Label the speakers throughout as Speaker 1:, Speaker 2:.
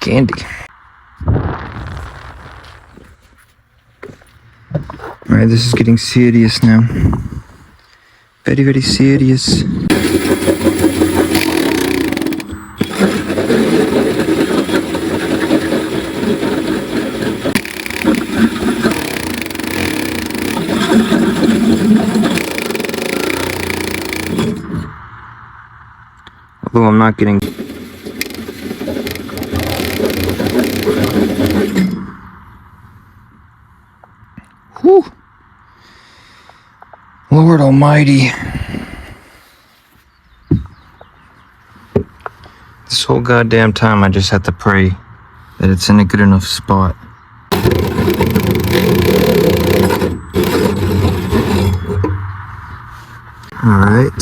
Speaker 1: candy. Alright, this is getting serious now. Very, very serious. Although I'm not getting... Whew. Lord Almighty. This whole goddamn time I just have to pray that it's in a good enough spot. Alright.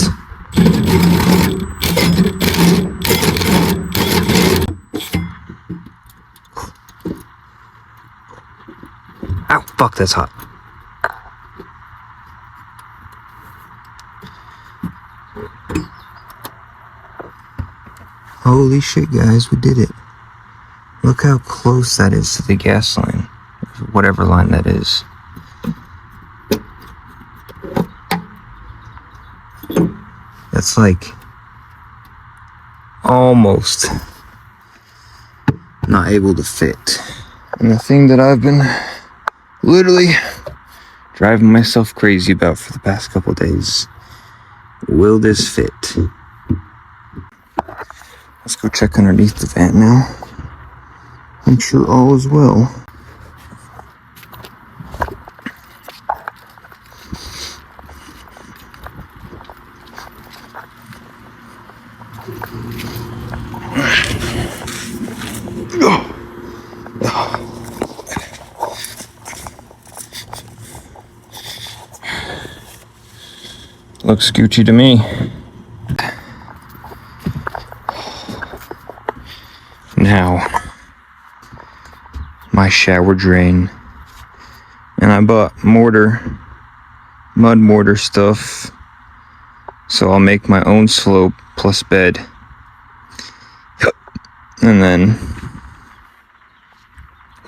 Speaker 1: Ow, fuck, that's hot. Holy shit, guys, we did it. Look how close that is to the gas line. Whatever line that is. That's like almost not able to fit. And the thing that I've been literally driving myself crazy about for the past couple of days. Will this fit? Let's go check underneath the van now. Make sure all is well. Looks Gucci to me. Now, my shower drain. And I bought mortar, mud mortar stuff. So I'll make my own slope plus bed. And then,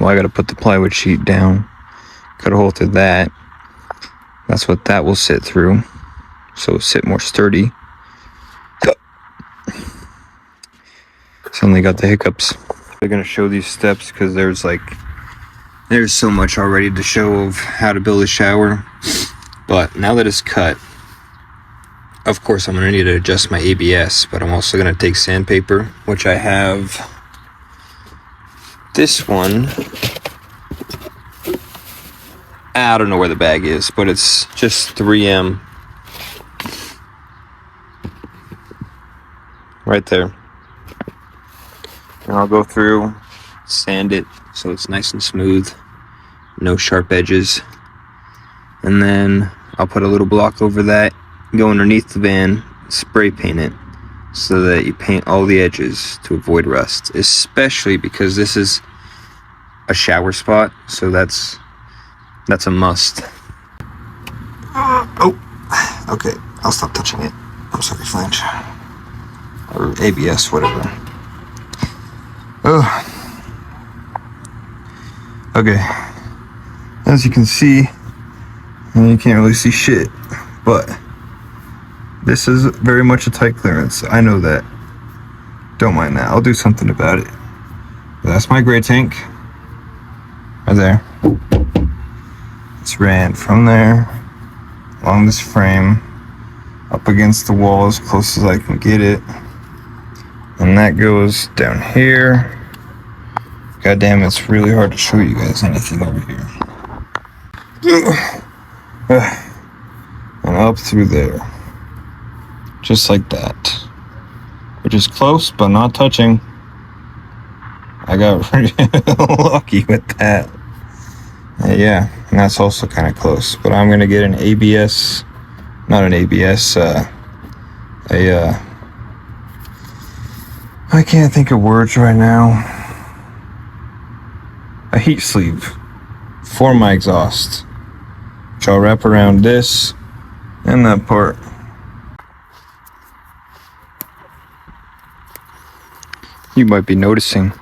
Speaker 1: well, I gotta put the plywood sheet down. Cut a hole through that. That's what that will sit through. So it'll sit more sturdy. Suddenly got the hiccups. They're gonna show these steps because there's so much already to show of how to build a shower. But now that it's cut, of course I'm gonna need to adjust my ABS, but I'm also gonna take sandpaper, which I have this one. I don't know where the bag is, but it's just 3M. Right there. And I'll go through, sand it so it's nice and smooth, no sharp edges. And then I'll put a little block over that, go underneath the van, spray paint it so that you paint all the edges to avoid rust, especially because this is a shower spot, so that's a must. Oh, okay, I'll stop touching it. I'm sorry, flange. Or ABS, whatever. Oh. Okay. As you can see, and you can't really see shit, but this is very much a tight clearance. I know that. Don't mind that. I'll do something about it. But that's my gray tank. Right there. It's ran from there, along this frame, up against the wall as close as I can get it. And that goes down here. God damn, it's really hard to show you guys anything over here. And up through there. Just like that. Which is close, but not touching. I got really lucky with that. Yeah, and that's also kind of close. But I'm going to get an ABS, not an ABS, I can't think of words right now. A heat sleeve for my exhaust, which I'll wrap around this and that part. You might be noticing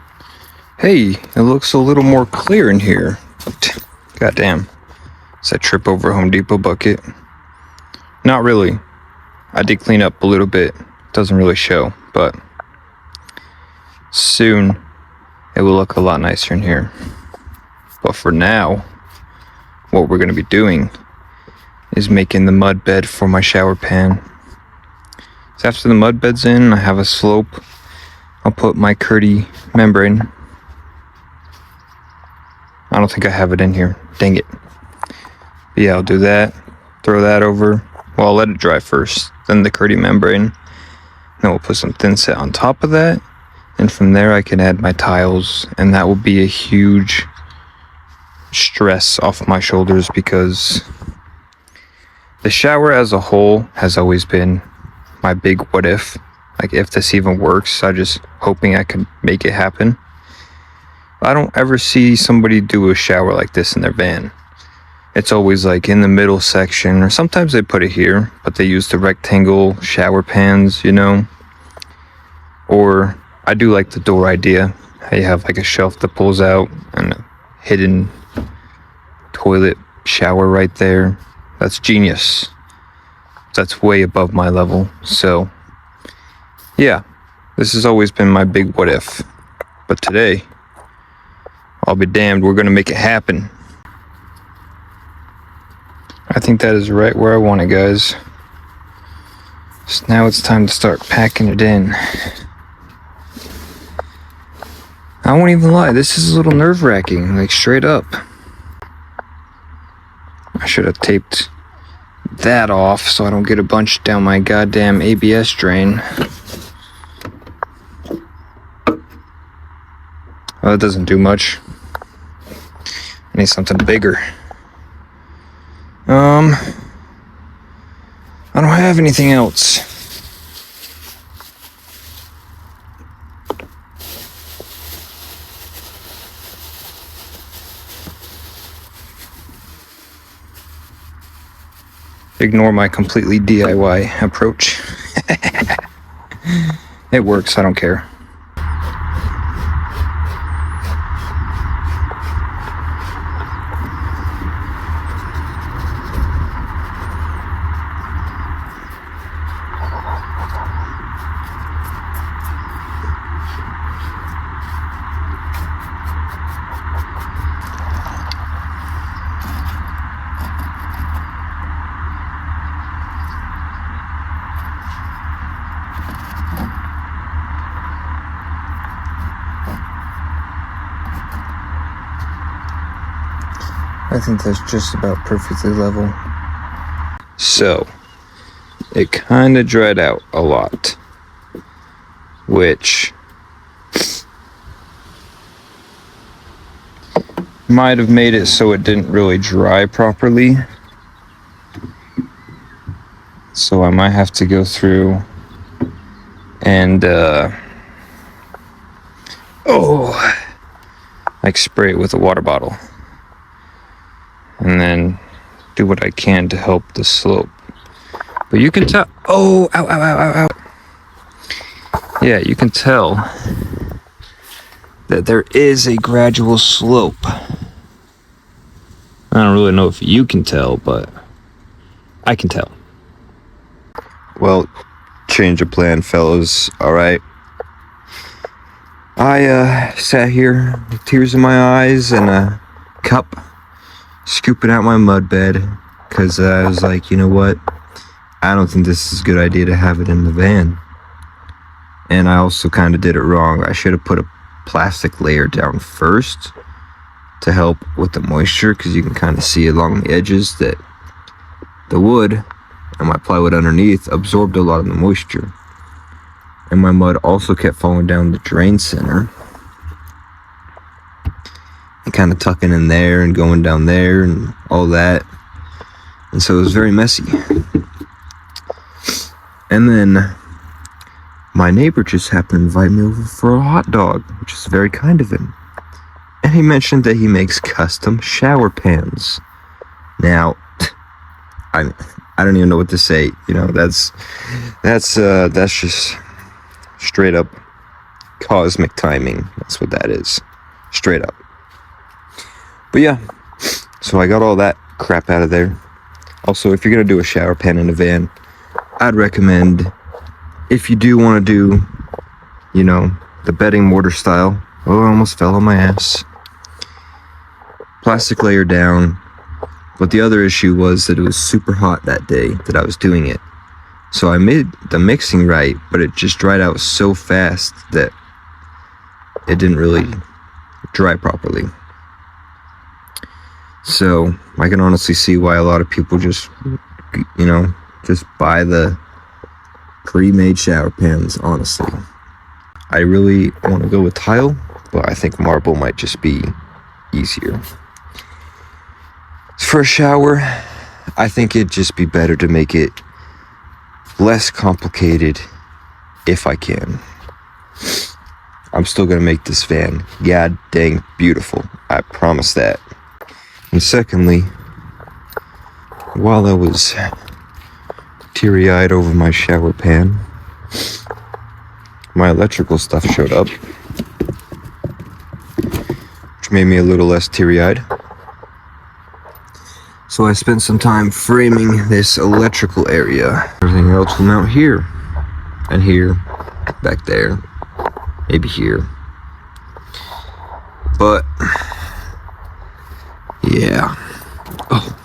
Speaker 1: Hey, it looks a little more clear in here. Goddamn. Does that trip over a Home Depot bucket? Not really. I did clean up a little bit. Doesn't really show, but soon it will look a lot nicer in here. But for now, what we're going to be doing is making the mud bed for my shower pan. So after the mud bed's in, I have a slope. I'll put my Kerdi membrane. I don't think I have it in here. Dang it. But yeah, I'll do that. Throw that over. Well, I'll let it dry first. Then the Kerdi membrane. Then we'll put some thin set on top of that. And from there I can add my tiles. And that will be a huge stress off my shoulders because the shower as a whole has always been my big what if. Like, if this even works, I'm just hoping I can make it happen. I don't ever see somebody do a shower like this in their van. It's always like in the middle section, or sometimes they put it here, but they use the rectangle shower pans, you know? Or I do like the door idea. How you have like a shelf that pulls out and a hidden toilet shower right there. That's genius. That's way above my level. So yeah, this has always been my big what if. But today, I'll be damned, we're gonna make it happen. I think that is right where I want it, guys. So now it's time to start packing it in. I won't even lie, this is a little nerve-wracking, like straight up. I should have taped that off so I don't get a bunch down my goddamn ABS drain. Well, it doesn't do much. I need something bigger. I don't have anything else. Ignore my completely DIY approach. It works, I don't care. I think that's just about perfectly level. So, it kind of dried out a lot, which might have made it so it didn't really dry properly. So I might have to go through and like spray it with a water bottle. And then do what I can to help the slope. But you can tell, ow, ow, ow, ow, ow. Yeah, you can tell that there is a gradual slope. I don't really know if you can tell, but I can tell. Well, change of plan, fellas, alright? I sat here with tears in my eyes and a cup, scooping out my mud bed, because I was like, you know what, I don't think this is a good idea to have it in the van. And I also kind of did it wrong. I should have put a plastic layer down first to help with the moisture, because you can kind of see along the edges that the wood and my plywood underneath absorbed a lot of the moisture. And my mud also kept falling down the drain center and kind of tucking in there and going down there and all that. And so it was very messy. And then my neighbor just happened to invite me over for a hot dog, which is very kind of him. And he mentioned that he makes custom shower pans. Now, I don't even know what to say. You know, that's just straight up cosmic timing. That's what that is.
Speaker 2: straight up. But yeah, so I got all that crap out of there. Also, if you're gonna do a shower pan in a van, I'd recommend, if you do want to do, you know, the bedding mortar style. Oh, I almost fell on my ass. Plastic layer down. But the other issue was that it was super hot that day that I was doing it. So I made the mixing right, but it just dried out so fast that it didn't really dry properly. So I can honestly see why a lot of people just, you know, just buy the pre-made shower pans, honestly. I really want to go with tile, but I think marble might just be easier. For a shower, I think it'd just be better to make it less complicated if I can. I'm still gonna make this van god dang beautiful. I promise that. And secondly, while I was teary-eyed over my shower pan, my electrical stuff showed up, which made me a little less teary-eyed. So I spent some time framing this electrical area. Everything else will mount here, and here, back there, maybe here. But, yeah. Oh.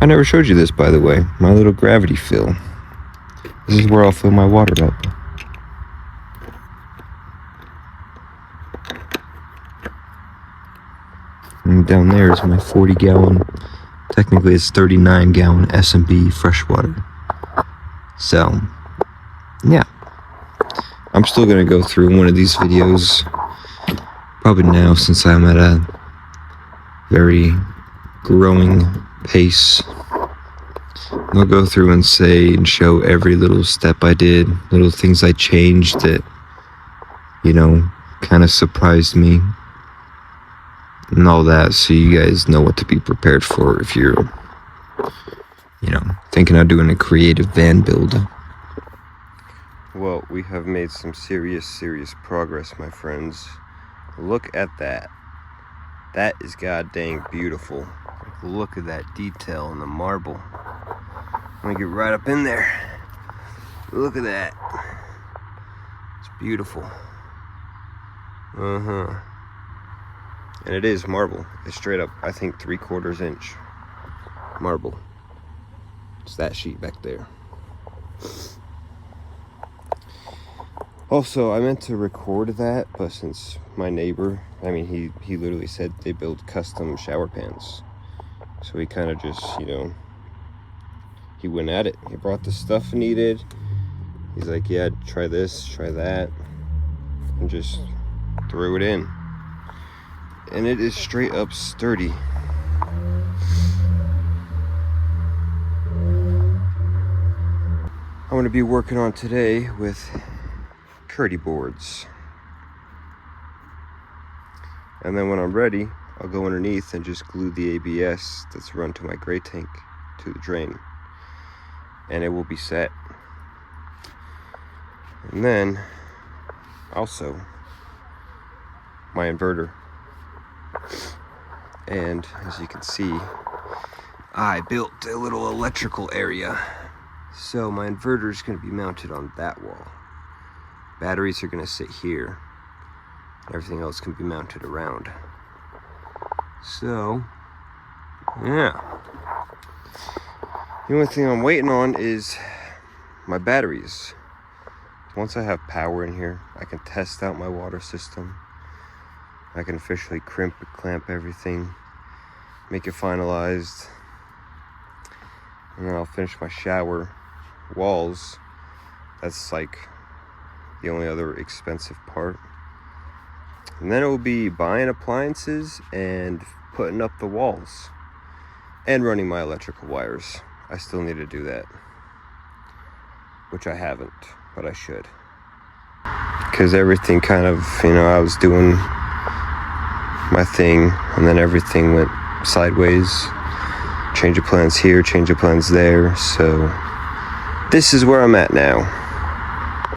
Speaker 2: I never showed you this, by the way. My little gravity fill. This is where I'll fill my water up. And down there is my 40-gallon, technically it's 39-gallon S&B freshwater. So, yeah. I'm still going to go through one of these videos, probably now since I'm at a very growing pace. I'll go through and say and show every little step I did, little things I changed that, you know, kind of surprised me. And all that, so you guys know what to be prepared for if you're, you know, thinking of doing a creative van build. Well, we have made some serious progress, my friends. Look at that. That is god dang beautiful. Look at that detail in the marble. I'm gonna get right up in there. Look at that. It's beautiful. And it is marble. It's straight up, I think, 3/4 inch marble. It's that sheet back there. Also, I meant to record that, but since my neighbor, I mean, he literally said they build custom shower pans. So he kind of just, you know, he went at it. He brought the stuff needed. He's like, yeah, try this, try that, and just threw it in. And it is straight up sturdy. I'm going to be working on today with Curdy boards. And then when I'm ready, I'll go underneath and just glue the ABS that's run to my gray tank to the drain. And it will be set. And then also my inverter. And as you can see, I built a little electrical area. So my inverter is going to be mounted on that wall. Batteries are going to sit here. Everything else can be mounted around. So, yeah. The only thing I'm waiting on is my batteries. Once I have power in here, I can test out my water system. I can officially clamp everything, make it finalized, and then I'll finish my shower walls. That's like the only other expensive part. And then it will be buying appliances and putting up the walls and running my electrical wires. I still need to do that, which I haven't, but I should. Because everything kind of, you know, I was doing my thing and then everything went sideways. Change of plans here, change of plans there. So this is where I'm at now.